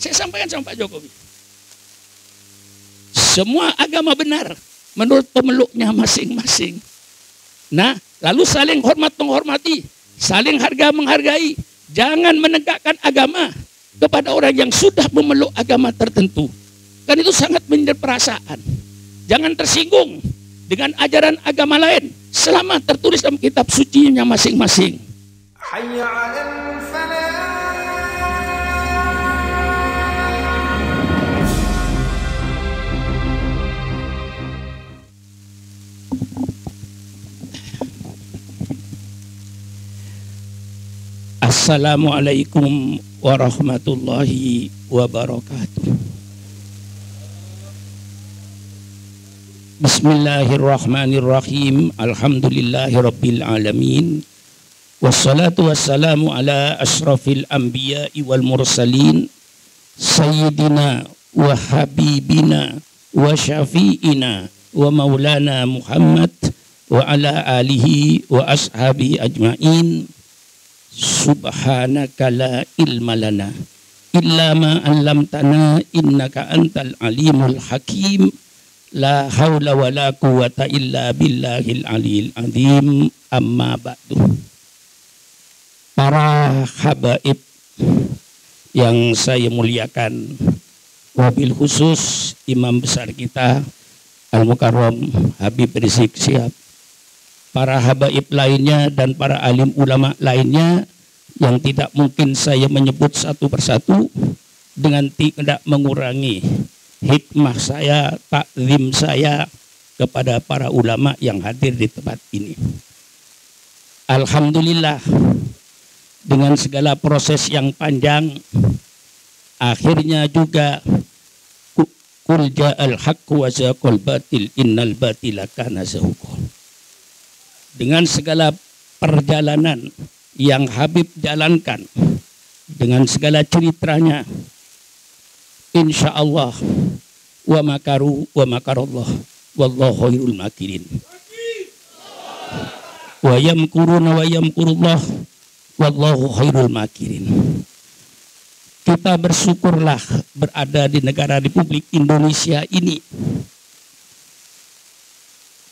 Saya sampaikan sama Pak Jokowi. Semua agama benar menurut pemeluknya masing-masing. Nah, lalu saling hormat menghormati, saling harga menghargai. Jangan menegakkan agama kepada orang yang sudah memeluk agama tertentu. Kan itu sangat menjadi perasaan. Jangan tersinggung dengan ajaran agama lain selama tertulis dalam kitab sucinya masing-masing. Assalamualaikum warahmatullahi wabarakatuh. Bismillahirrahmanirrahim. Alhamdulillahirabbil alamin. Wassalatu wassalamu ala asyrafil anbiya'i wal mursalin sayyidina wa habibina wa syafi'ina wa maulana Muhammad wa ala alihi wa ashabihi ajma'in. Subhanaka la ilma lana illa ma 'allamtana innaka antal alimul hakim. La haula wa la quwata illa billahil aliyil azim. Amma ba'du. Para habaib yang saya muliakan, wabil khusus imam besar kita Al-Mukarram Habib Rizik Syihab, para habaib lainnya dan para alim ulama lainnya yang tidak mungkin saya menyebut satu persatu dengan tidak mengurangi hikmah saya, takzim saya kepada para ulama yang hadir di tempat ini. Alhamdulillah, dengan segala proses yang panjang, akhirnya juga qul ja'al haqqu wa zaqal batil innal batila kana zahuqa. Dengan segala perjalanan yang Habib jalankan, dengan segala ceritanya, insya Allah wa makaru wa makarallah wallahu khairul makirin. Wa yamkuruna wa yamkurullah wallahu khairul makirin. Kita bersyukurlah berada di negara Republik Indonesia ini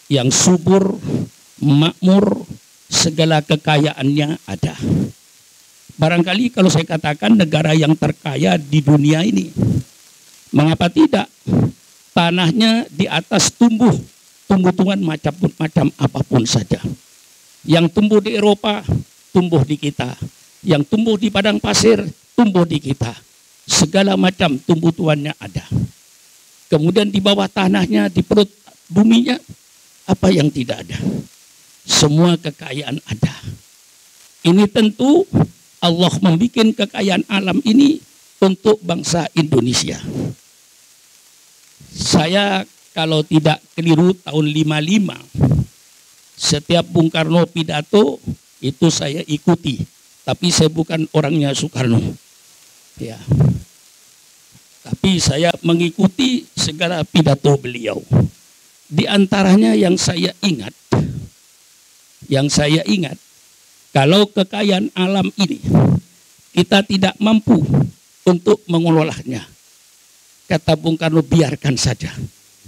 yang subur, makmur, segala kekayaannya ada. Barangkali kalau saya katakan negara yang terkaya di dunia ini, mengapa tidak? Tanahnya di atas tumbuh-tumbuhan macam apapun saja. Yang tumbuh di Eropa, tumbuh di kita. Yang tumbuh di padang pasir, tumbuh di kita. Segala macam tumbuh-tumbuhannya ada. Kemudian di bawah tanahnya, di perut buminya, apa yang tidak ada? Semua kekayaan ada. Ini tentu Allah membuat kekayaan alam ini untuk bangsa Indonesia. Saya kalau tidak keliru tahun 55, setiap Bung Karno pidato itu saya ikuti. Tapi saya bukan orangnya Soekarno. Ya. Tapi saya mengikuti segala pidato beliau. Di antaranya yang saya ingat, kalau kekayaan alam ini kita tidak mampu untuk mengelolanya, kata Bung Karno, biarkan saja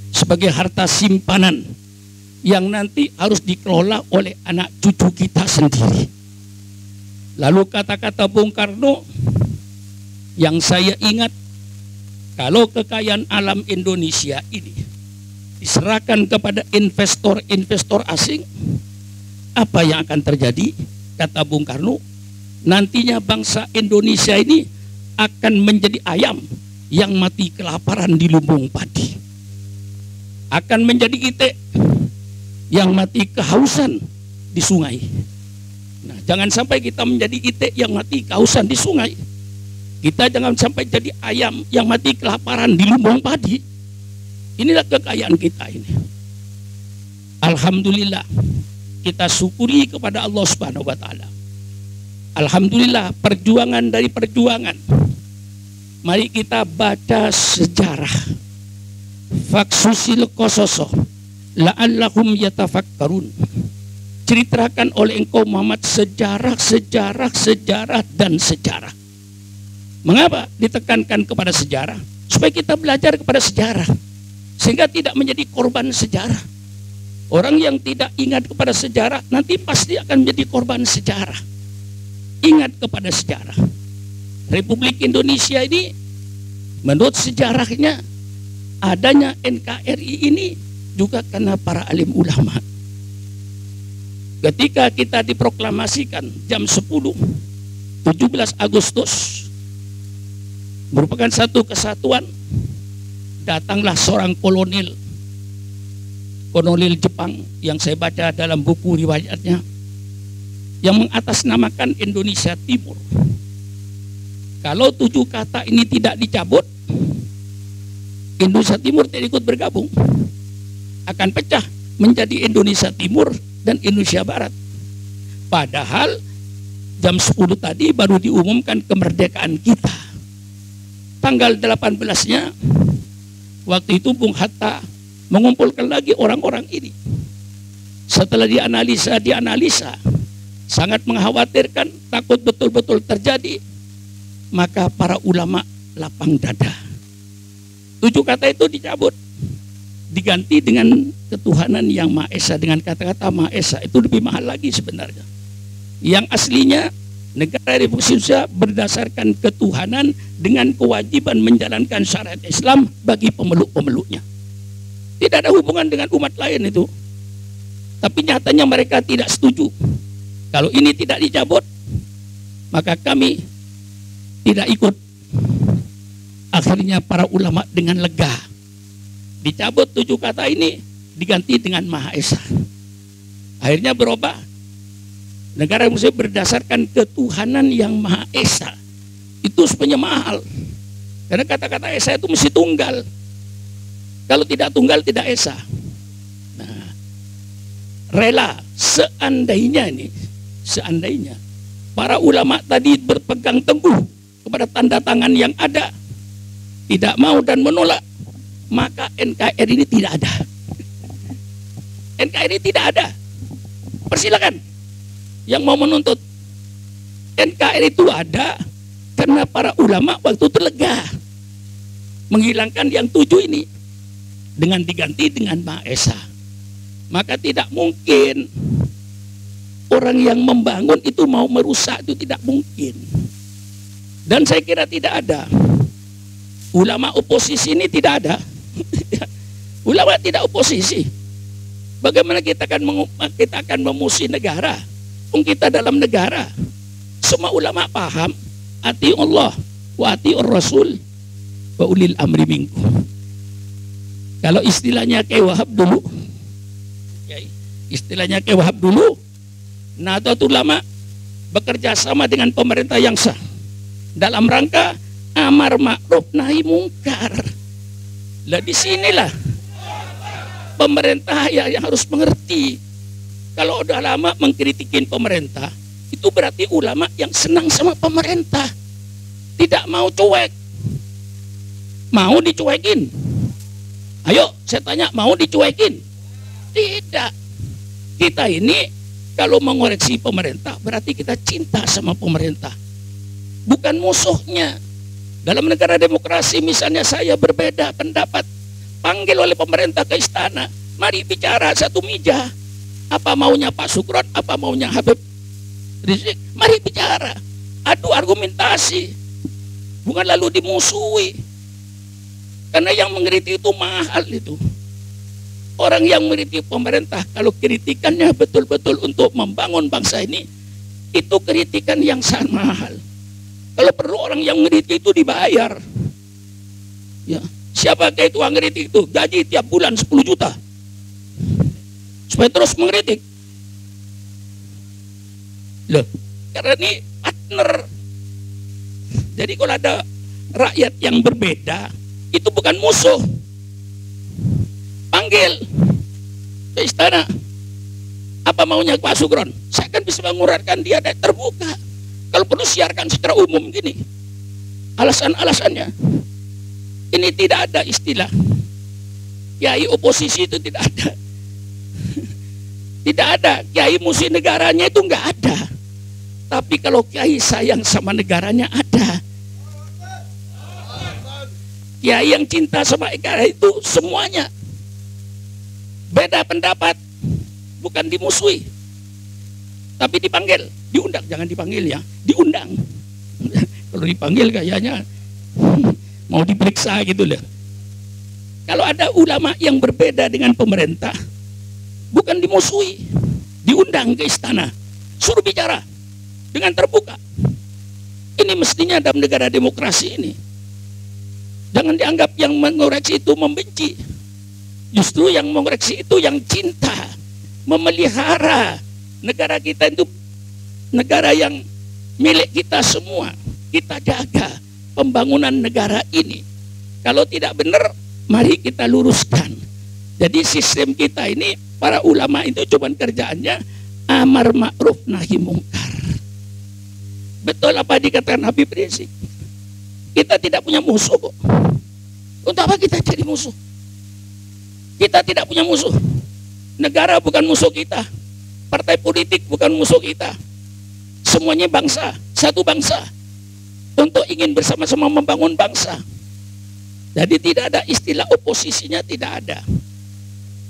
sebagai harta simpanan yang nanti harus dikelola oleh anak cucu kita sendiri. Lalu kata-kata Bung Karno yang saya ingat, kalau kekayaan alam Indonesia ini diserahkan kepada investor-investor asing, apa yang akan terjadi? Kata Bung Karno, nantinya bangsa Indonesia ini akan menjadi ayam yang mati kelaparan di lumbung padi. Akan menjadi itik yang mati kehausan di sungai. Nah, jangan sampai kita menjadi itik yang mati kehausan di sungai. Kita jangan sampai jadi ayam yang mati kelaparan di lumbung padi. Inilah kekayaan kita ini. Alhamdulillah, kita syukuri kepada Allah Subhanahu wa taala. Alhamdulillah, perjuangan dari perjuangan. Mari kita baca sejarah. Faksusil qososo la'allahum yatafakkarun. Ceritakan oleh engkau Muhammad sejarah dan sejarah. Mengapa ditekankan kepada sejarah? Supaya kita belajar kepada sejarah, sehingga tidak menjadi korban sejarah. Orang yang tidak ingat kepada sejarah nanti pasti akan menjadi korban sejarah. Ingat kepada sejarah. Republik Indonesia ini menurut sejarahnya adanya NKRI ini juga karena para alim ulama. Ketika kita diproklamasikan jam 10 17 Agustus merupakan satu kesatuan, datanglah seorang kolonel Jepang yang saya baca dalam buku riwayatnya, yang mengatasnamakan Indonesia Timur. Kalau 7 kata ini tidak dicabut, Indonesia Timur tidak ikut bergabung, akan pecah menjadi Indonesia Timur dan Indonesia Barat. Padahal jam 10 tadi baru diumumkan kemerdekaan kita. Tanggal 18-nya waktu itu Bung Hatta mengumpulkan lagi orang-orang ini. Setelah dianalisa sangat mengkhawatirkan, takut betul-betul terjadi, maka para ulama lapang dada. 7 kata itu dicabut, diganti dengan ketuhanan yang Maha Esa. Dengan kata-kata Maha Esa itu lebih mahal lagi sebenarnya. Yang aslinya negara Republik Indonesia berdasarkan ketuhanan dengan kewajiban menjalankan syariat Islam bagi pemeluk-pemeluknya. Tidak ada hubungan dengan umat lain itu. Tapi nyatanya mereka tidak setuju. Kalau ini tidak dicabut, maka kami tidak ikut. Akhirnya para ulama dengan lega dicabut 7 kata ini, diganti dengan Maha Esa. Akhirnya berubah. Negara Muslim berdasarkan ketuhanan yang Maha Esa. Itu sebenarnya mahal. Karena kata-kata Esa itu mesti tunggal. Kalau tidak tunggal tidak Esa. Nah, rela seandainya para ulama tadi berpegang teguh kepada tanda tangan yang ada, tidak mau dan menolak, maka NKRI ini tidak ada. NKRI tidak ada. Persilakan yang mau menuntut. NKRI itu ada karena para ulama waktu itu lega menghilangkan yang 7 ini dengan diganti dengan Maha Esa. Maka tidak mungkin orang yang membangun itu mau merusak, itu tidak mungkin. Dan saya kira tidak ada. Ulama oposisi ini tidak ada. Ulama tidak oposisi. Bagaimana kita akan memusuhi negara? Kita dalam negara. Semua ulama paham, ati Allah wa ati Rasul wa ulil amri minkum. Kalau istilahnya Kiai Wahab dulu, Nahdlatul Ulama bekerja sama dengan pemerintah yang sah dalam rangka amar ma'ruf nahi mungkar. Lah disinilah pemerintah yang harus mengerti. Kalau udah lama mengkritikin pemerintah, itu berarti ulama yang senang sama pemerintah, tidak mau cuek, mau dicuekin. Ayo saya tanya, mau dicuekin? Tidak. Kita ini kalau mengoreksi pemerintah berarti kita cinta sama pemerintah, bukan musuhnya. Dalam negara demokrasi misalnya saya berbeda pendapat, panggil oleh pemerintah ke istana, mari bicara satu meja. Apa maunya Pak Sukron, apa maunya Habib Rizik, mari bicara, adu argumentasi, bukan lalu dimusuhi. Karena yang mengkritik itu mahal itu. Orang yang mengkritik pemerintah, kalau kritikannya betul-betul untuk membangun bangsa ini, itu kritikan yang sangat mahal. Kalau perlu orang yang mengkritik itu dibayar. Ya, siapa kayak tukang kritik itu? Gaji tiap bulan 10 juta. Supaya terus mengkritik. Loh, karena ini partner. Jadi kalau ada rakyat yang berbeda, itu bukan musuh. Panggil ke istana. Apa maunya Pak Sukron? Saya akan bisa menguraikan dia dan terbuka. Kalau perlu siarkan secara umum gini. Alasan-alasannya. Ini tidak ada istilah kiai oposisi, itu tidak ada. Tidak ada kiai musuh negaranya, itu enggak ada. Tapi kalau kiai sayang sama negaranya ada. Kiai yang cinta sama negara itu semuanya. Beda pendapat, bukan dimusuhi, tapi dipanggil, diundang. Jangan dipanggil ya, diundang. Kalau dipanggil kayaknya mau diperiksa gitu loh. Kalau ada ulama yang berbeda dengan pemerintah, bukan dimusuhi, diundang ke istana, suruh bicara dengan terbuka. Ini mestinya dalam negara demokrasi ini. Jangan dianggap yang mengoreksi itu membenci. Justru yang mengoreksi itu yang cinta, memelihara negara kita itu, negara yang milik kita semua. Kita jaga pembangunan negara ini. Kalau tidak benar, mari kita luruskan. Jadi sistem kita ini, para ulama itu cuma kerjaannya amar ma'ruf nahi mungkar. Betul apa dikatakan Habib Rizik. Kita tidak punya musuh kok. Untuk apa kita jadi musuh? Kita tidak punya musuh. Negara bukan musuh kita. Partai politik bukan musuh kita. Semuanya bangsa, satu bangsa. Untuk ingin bersama-sama membangun bangsa. Jadi tidak ada istilah oposisinya, tidak ada.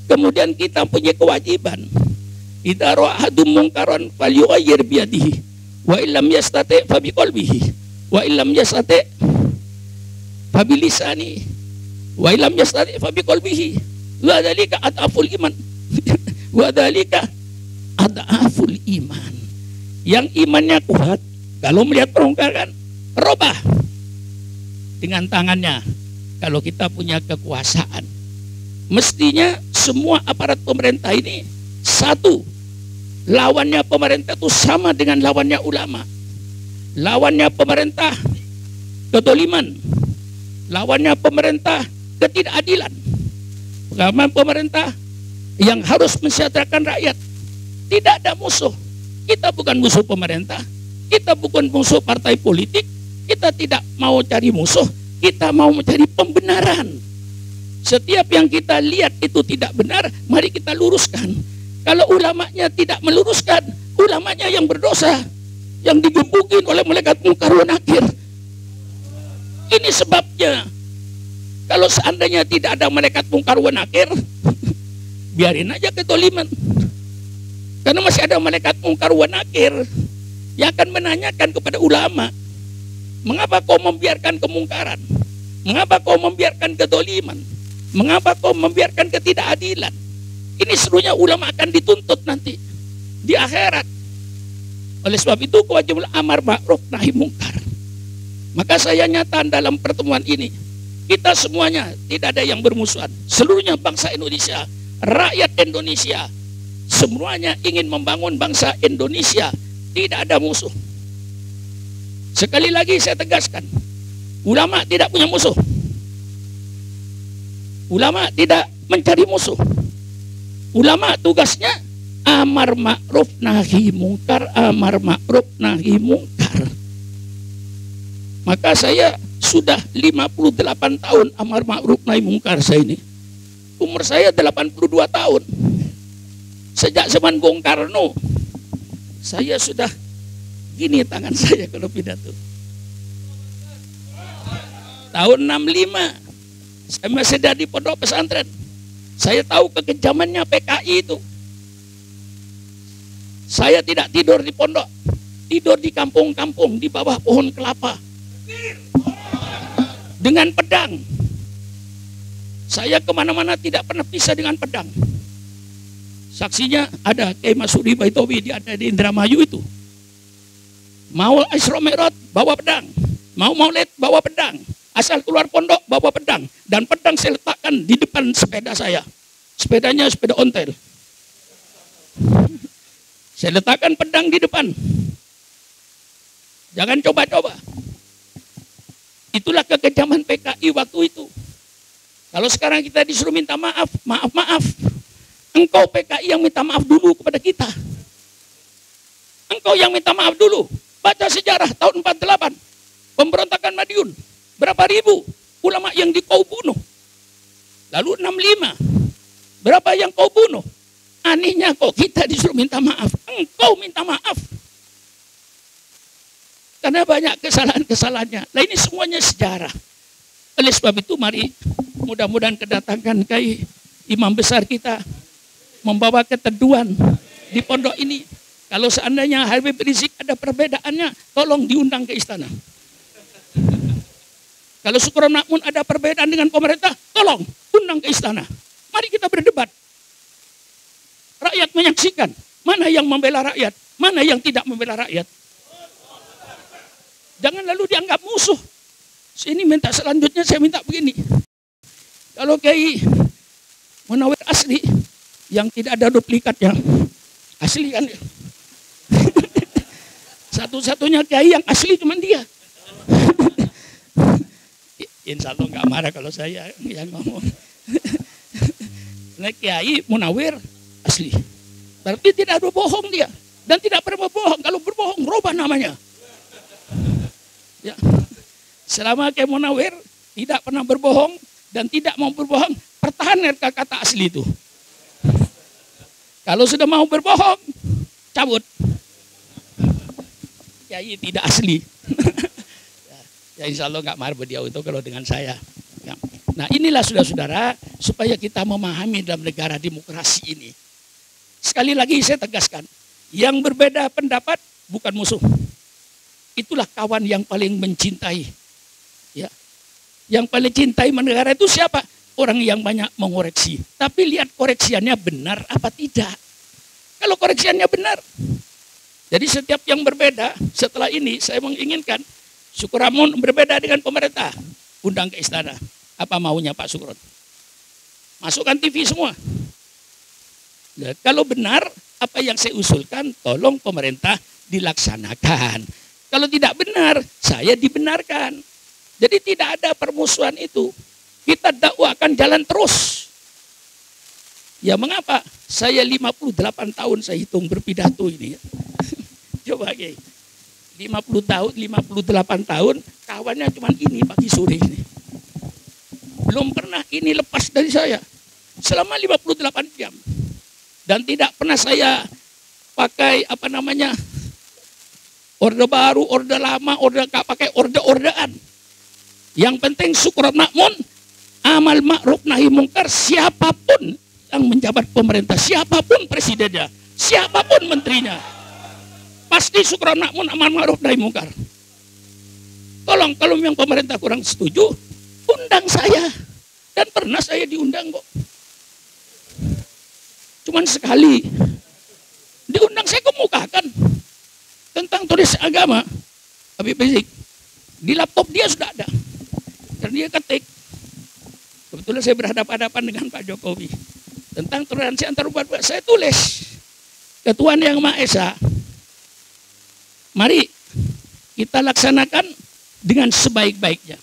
Kemudian kita punya kewajiban. Idza ra'ahadum mungkaran falyughayyir biyadihi wa illam yastati' fa biqalbihi wa illam yastati' fa bilisani wa illam yastati' fa biqalbihi wa dzalika adaful iman. Wa dzalika adaful iman. Yang imannya kuat, kalau melihat perongkaran, robah dengan tangannya. Kalau kita punya kekuasaan, mestinya semua aparat pemerintah ini satu. Lawannya pemerintah itu sama dengan lawannya ulama. Lawannya pemerintah kedoliman. Lawannya pemerintah ketidakadilan. Lawan pemerintah yang harus mensejahterakan rakyat. Tidak ada musuh. Kita bukan musuh pemerintah. Kita bukan musuh partai politik. Kita tidak mau cari musuh. Kita mau mencari pembenaran. Setiap yang kita lihat itu tidak benar, mari kita luruskan. Kalau ulamanya tidak meluruskan, ulamanya yang berdosa, yang digebukin oleh malaikat mungkar wa nakir. Ini sebabnya. Kalau seandainya tidak ada malaikat mungkar wa nakir, biarin aja ketoliman. Karena masih ada malaikat mungkar wa nakir yang akan menanyakan kepada ulama, mengapa kau membiarkan kemungkaran? Mengapa kau membiarkan kedoliman? Mengapa kau membiarkan ketidakadilan? Ini seluruhnya ulama akan dituntut nanti di akhirat. Oleh sebab itu kewajiban amar ma'ruf nahi mungkar. Maka saya nyatakan dalam pertemuan ini, kita semuanya tidak ada yang bermusuhan. Seluruhnya bangsa Indonesia, rakyat Indonesia, semuanya ingin membangun bangsa Indonesia. Tidak ada musuh. Sekali lagi saya tegaskan, ulama tidak punya musuh. Ulama tidak mencari musuh. Ulama tugasnya amar ma'ruf nahi mungkar, amar ma'ruf nahi mungkar. Maka saya sudah 58 tahun amar ma'ruf nahi mungkar saya ini. Umur saya 82 tahun. Sejak zaman Bung Karno, saya sudah gini tangan saya kalau pidato. Tahun 65 saya masih ada di pondok pesantren. Saya tahu kekejamannya PKI itu. Saya tidak tidur di pondok, tidur di kampung-kampung di bawah pohon kelapa dengan pedang. Saya kemana-mana tidak pernah pisah dengan pedang. Saksinya ada Kiai Masudi Baitowi, dia ada di Indramayu itu. Mau Isra Mi'raj bawa pedang, mau Maulid bawa pedang. Asal keluar pondok bawa pedang, dan pedang saya letakkan di depan sepeda saya. Sepedanya sepeda ontel. Saya letakkan pedang di depan. Jangan coba-coba. Itulah kekejaman PKI waktu itu. Kalau sekarang kita disuruh minta maaf, maaf. Engkau PKI yang minta maaf dulu kepada kita. Engkau yang minta maaf dulu. Baca sejarah tahun 48. Pemberontakan Madiun. Berapa ribu ulama yang kau bunuh. Lalu 65. Berapa yang kau bunuh? Anehnya kok kita disuruh minta maaf. Engkau minta maaf. Karena banyak kesalahan-kesalahannya. Nah ini semuanya sejarah. Oleh sebab itu mari mudah-mudahan kedatangan Kiai Imam besar kita membawa keteduhan di pondok ini. Kalau seandainya Habib Rizik ada perbedaannya, tolong diundang ke istana. Kalau Syukron Makmun ada perbedaan dengan pemerintah, tolong undang ke istana. Mari kita berdebat. Rakyat menyaksikan mana yang membela rakyat, mana yang tidak membela rakyat. Jangan lalu dianggap musuh. Sini minta selanjutnya, saya minta begini. Kalau Kiai Munawir asli, yang tidak ada duplikatnya, asli kan? Satu-satunya Kiai yang asli cuma dia. Insya Allah nggak marah kalau saya yang ngomong. Nah, Kiai Munawir asli. Berarti tidak ada bohong dia. Dan tidak pernah berbohong. Kalau berbohong, robah namanya. Ya. Selama Kiai Munawir tidak pernah berbohong dan tidak mau berbohong, pertahankan kata asli itu. Kalau sudah mau berbohong, cabut. Kiai tidak asli. Ya insya Allah nggak marah beliau itu kalau dengan saya. Ya. Nah inilah saudara-saudara supaya kita memahami dalam negara demokrasi ini. Sekali lagi saya tegaskan, yang berbeda pendapat bukan musuh. Itulah kawan yang paling mencintai. Ya. Yang paling cintai negara itu siapa? Orang yang banyak mengoreksi. Tapi lihat koreksiannya benar apa tidak. Kalau koreksiannya benar. Jadi setiap yang berbeda setelah ini saya menginginkan Syukron berbeda dengan pemerintah. Undang ke istana. Apa maunya Pak Syukron? Masukkan TV semua. Nah, kalau benar apa yang saya usulkan, tolong pemerintah dilaksanakan. Kalau tidak benar, saya dibenarkan. Jadi tidak ada permusuhan itu. Kita dakwakan jalan terus. Ya mengapa? Saya 58 tahun saya hitung berpidato ini. Coba Kiai. 50 tahun, 58 tahun, kawannya cuma ini pagi sore ini. Belum pernah ini lepas dari saya. Selama 58 jam. Dan tidak pernah saya pakai orde baru, orde lama, gak pakai orde-ordean. Yang penting Syukron Makmun, amal ma'ruf nahi mungkar, siapapun yang menjabat pemerintah, siapapun presidennya, siapapun menterinya. Pasti Syukron Makmun amal ma'ruf nahi mungkar. Tolong kalau yang pemerintah kurang setuju, undang saya. Dan pernah saya diundang kok. Cuman sekali. Diundang saya kemukakan. Tentang tulis agama. Habib Rizik. Di laptop dia sudah ada. Dan dia ketik. Kebetulan saya berhadapan-hadapan dengan Pak Jokowi. Tentang toleransi antar umat. Saya tulis. Ketuaan Yang Maha Esa. Mari kita laksanakan dengan sebaik-baiknya.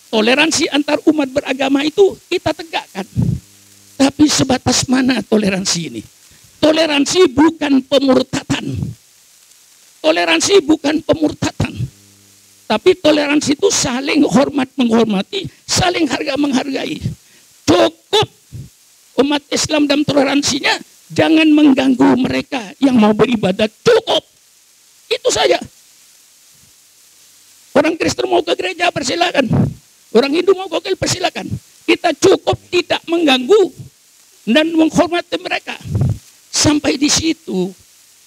Toleransi antar umat beragama itu kita tegakkan. Tapi sebatas mana toleransi ini? Toleransi bukan pemurtatan. Toleransi bukan pemurtatan. Tapi toleransi itu saling hormat menghormati, saling harga menghargai. Cukup umat Islam dalam toleransinya, jangan mengganggu mereka yang mau beribadah. Cukup. Itu saja. Orang Kristen mau ke gereja, persilakan. Orang Hindu mau ke gereja, persilakan. Kita cukup tidak mengganggu dan menghormati mereka. Sampai di situ.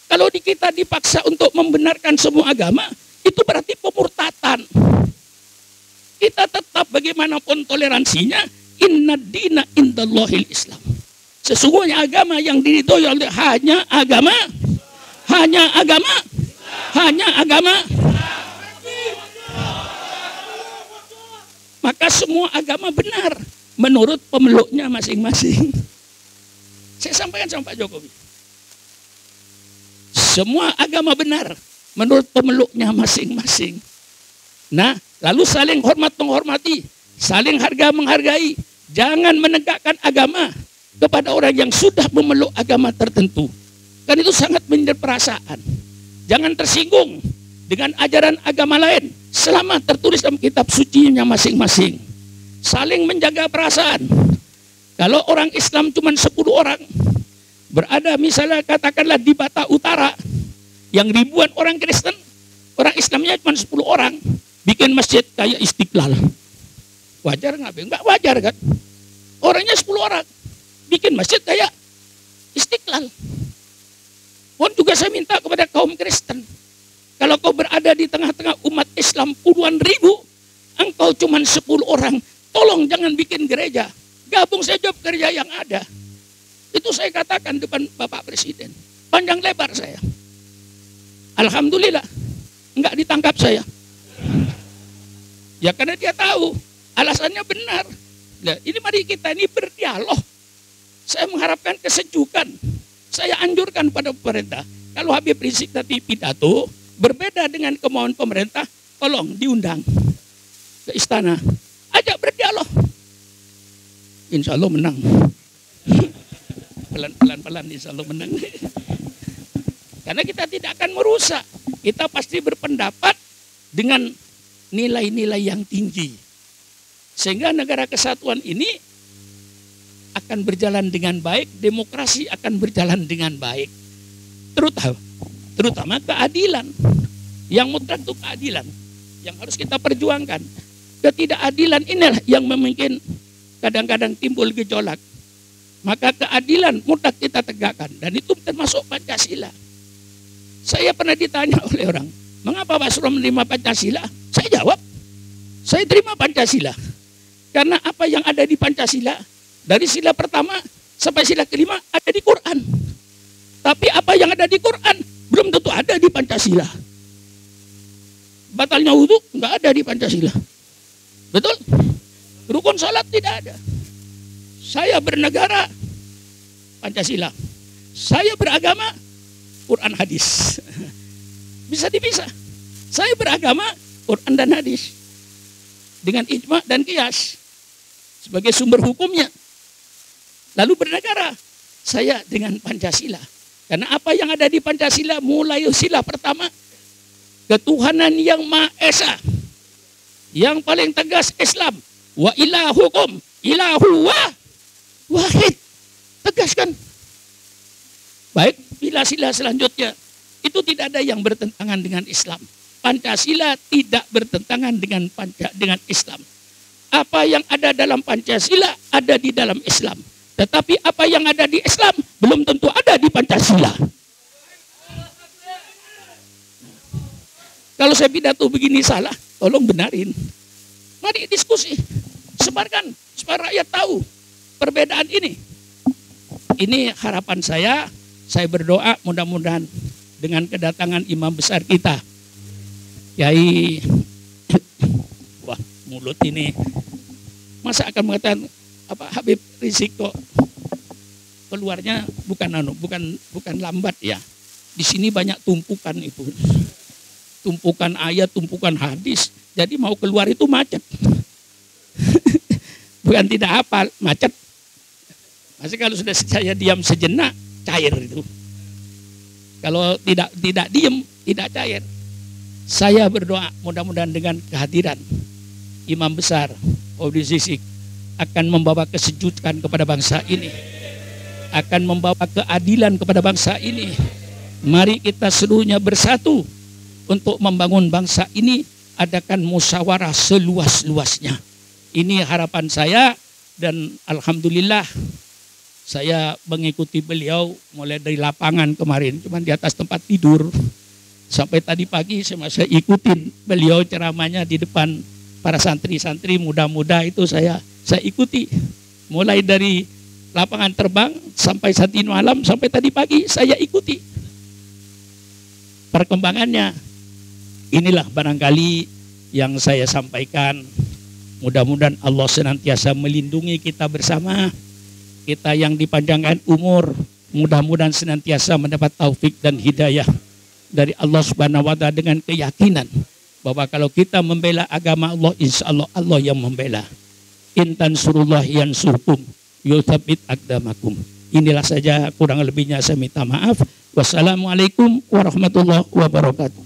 Kalau kita dipaksa untuk membenarkan semua agama, itu berarti pemurtatan. Kita tetap bagaimanapun toleransinya, inna dina indallahil Islam. Sesungguhnya agama yang diridhoi oleh hanya agama. Maka semua agama benar menurut pemeluknya masing-masing. Saya sampaikan sama Pak Jokowi. Semua agama benar menurut pemeluknya masing-masing. Nah, lalu saling hormat menghormati, saling harga menghargai. Jangan menegakkan agama kepada orang yang sudah memeluk agama tertentu. Kan itu sangat menyedot perasaan. Jangan tersinggung dengan ajaran agama lain selama tertulis dalam kitab sucinya masing-masing. Saling menjaga perasaan. Kalau orang Islam cuma 10 orang, berada misalnya katakanlah di Batak Utara, yang ribuan orang Kristen, orang Islamnya cuma 10 orang, bikin masjid kayak Istiqlal. Wajar nggak? Nggak wajar kan? Orangnya 10 orang. Bikin masjid kayak Istiqlal. Pun juga saya minta kepada kaum Kristen. Kalau kau berada di tengah-tengah umat Islam puluhan ribu, engkau cuma 10 orang. Tolong jangan bikin gereja. Gabung saja gereja yang ada. Itu saya katakan depan Bapak Presiden. Panjang lebar saya. Alhamdulillah. Enggak ditangkap saya. Ya karena dia tahu. Alasannya benar. Nah, ini mari kita ini berdialog. Saya mengharapkan kesejukan. Saya anjurkan pada pemerintah. Kalau Habib Rizik tadi pidato berbeda dengan kemauan pemerintah, tolong diundang ke istana. Ajak berdialog. Insya Allah menang. Pelan-pelan insya Allah menang. Karena kita tidak akan merusak. Kita pasti berpendapat dengan nilai-nilai yang tinggi. Sehingga negara kesatuan ini akan berjalan dengan baik, demokrasi akan berjalan dengan baik. Terutama keadilan. Yang mutlak itu keadilan. Yang harus kita perjuangkan. Ketidakadilan inilah yang membuat kadang-kadang timbul gejolak. Maka keadilan mutlak kita tegakkan. Dan itu termasuk Pancasila. Saya pernah ditanya oleh orang, mengapa Pak Suro menerima Pancasila? Saya jawab, saya terima Pancasila. Karena apa yang ada di Pancasila, dari sila pertama sampai sila kelima ada di Quran. Tapi apa yang ada di Quran belum tentu ada di Pancasila. Batalnya wudhu nggak ada di Pancasila. Betul? Rukun salat tidak ada. Saya bernegara Pancasila. Saya beragama Quran hadis. Bisa dipisah. Saya beragama Quran dan hadis. Dengan ijma dan qiyas. Sebagai sumber hukumnya. Lalu bernegara. Saya dengan Pancasila. Karena apa yang ada di Pancasila mulai sila pertama. Ketuhanan yang Maha Esa. Yang paling tegas Islam. Wa ilahukum ilahu wahid. Tegaskan. Baik, bila sila selanjutnya itu tidak ada yang bertentangan dengan Islam. Pancasila tidak bertentangan dengan Islam. Apa yang ada dalam Pancasila ada di dalam Islam. Tetapi apa yang ada di Islam belum tentu ada di Pancasila. Kalau saya pidato begini salah, tolong benarin. Mari diskusi, sebarkan supaya rakyat tahu perbedaan ini. Ini harapan saya. Saya berdoa mudah-mudahan dengan kedatangan imam besar kita, Kiai, wah mulut ini, masa akan mengatakan apa Habib Rizik kok keluarnya bukan lambat ya. Di sini banyak tumpukan itu, tumpukan ayat, tumpukan hadis. Jadi mau keluar itu macet, bukan tidak hafal, macet. Masih kalau sudah saya diam sejenak cair itu. Kalau tidak diem, tidak cair. Saya berdoa mudah-mudahan dengan kehadiran imam besar Habib Rizik akan membawa kesejukan kepada bangsa ini, akan membawa keadilan kepada bangsa ini. Mari kita seluruhnya bersatu untuk membangun bangsa ini. Adakan musyawarah seluas-luasnya. Ini harapan saya dan alhamdulillah saya mengikuti beliau mulai dari lapangan kemarin, cuma di atas tempat tidur. Sampai tadi pagi saya masih ikutin beliau ceramahnya di depan para santri-santri muda-muda itu saya ikuti. Mulai dari lapangan terbang sampai tadi malam, sampai tadi pagi saya ikuti. Perkembangannya inilah barangkali yang saya sampaikan. Mudah-mudahan Allah senantiasa melindungi kita bersama. Kita yang dipanjangkan umur, mudah-mudahan senantiasa mendapat taufik dan hidayah dari Allah Subhanahu wa Ta'ala dengan keyakinan bahwa kalau kita membela agama Allah, insya Allah Allah yang membela. Intan surullah yansurkum yuthabbit aqdamakum. Inilah saja, kurang lebihnya saya minta maaf. Wassalamualaikum warahmatullahi wabarakatuh.